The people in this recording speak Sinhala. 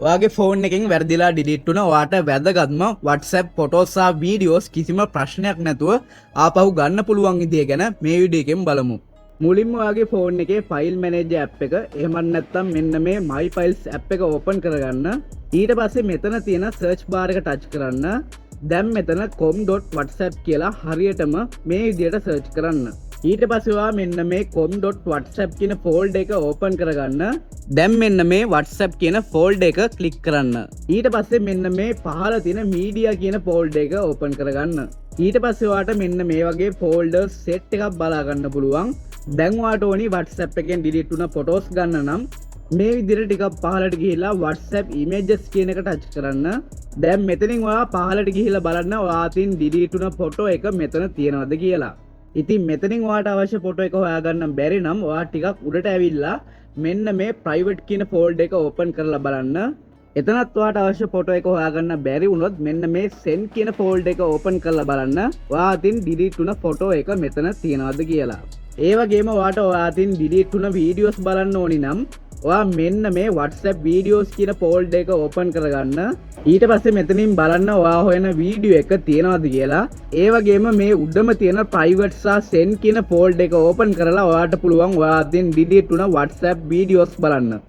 ඔයාගේ ෆෝන් එකෙන් වැරදිලා ඩිලීට් වුණා. ඔයාට වැදගත්ම WhatsApp ෆොටෝස් සහ වීඩියෝස් කිසිම ප්‍රශ්නයක් නැතුව ආපහු ගන්න පුළුවන් විදිය ගැන මේ වීඩියෝ එකෙන් බලමු. මුලින්ම ඔයාගේ ෆෝන් එකේ ෆයිල් මැනේජර් ඇප් එක එහෙමත් නැත්නම් මෙන්න මේ My Files ඇප් එක ඕපන් කරගන්න. ඊට පස්සේ මෙතන තියෙන සර්ච් බාර් එක ටච් කරන්න. දැන් මෙතන com.whatsapp කියලා හරියටම මේ විදියට සර්ච් කරන්න. ඊට පස්සේ ඔයා මෙන්න මේ com.whatsapp කියන ෆෝල්ඩර් එක ඕපන් කරගන්න. දැන් මෙන්න මේ WhatsApp කියන ෆෝල්ඩර් එක ක්ලික් කරන්න. ඊට පස්සේ මෙන්න මේ පහළ තියෙන මීඩියා කියන ෆෝල්ඩර් එක ඕපන් කරගන්න. ඊට පස්සේ ඔයාට මෙන්න මේ වගේ ෆෝල්ඩර් සෙට් එකක් බලා ගන්න පුළුවන්. දැන් ඔයාට ඕනි WhatsApp එකෙන් ඩිලීට් වුණ ෆොටෝස් ගන්න නම් මේ විදිහට ටිකක් පහළට ගිහිල්ලා WhatsApp images කියන එක ටච් කරන්න. දැන් මෙතනින් ඔයා පහළට ගිහිල්ලා බලන්න ඔයාටින් ඩිලීට් වුණ ෆොටෝ එක මෙතන තියෙනවද කියලා. ඉතින් මෙතනින් ඔයාට අවශ්‍ය ෆොටෝ එක හොයාගන්න බැරි නම් ඔයා ටිකක් උඩට ඇවිල්ලා මෙන්න මේ private කියන ෆෝල්ඩර් එක ඕපන් කරලා බලන්න. එතනත් ඔයාට අවශ්‍ය ෆොටෝ එක හොයාගන්න බැරි වුණොත් මෙන්න මේ send කියන ෆෝල්ඩර් එක ඕපන් කරලා බලන්න ඔයාටින් ඩිලීට් වුණ ෆොටෝ එක මෙතන තියෙනවද කියලා. ඒ වගේම ඔයාට ඔයාටින් ඩිලීට් වුණ වීඩියෝස් බලන්න ඕනි නම් ඔයා මෙන්න මේ WhatsApp videos කියන ෆෝල්ඩර් එක ඕපන් කරගන්න. ඊට පස්සේ මෙතනින් බලන්න ඔයා හොයන වීඩියෝ එක තියෙනවද කියලා. ඒ වගේම මේ උඩම තියෙන private සහ send කියන ෆෝල්ඩර් එක ඕපන් කරලා ඔයාට පුළුවන් ඔයාටින් ඩිලීට් වුණ WhatsApp videos බලන්න.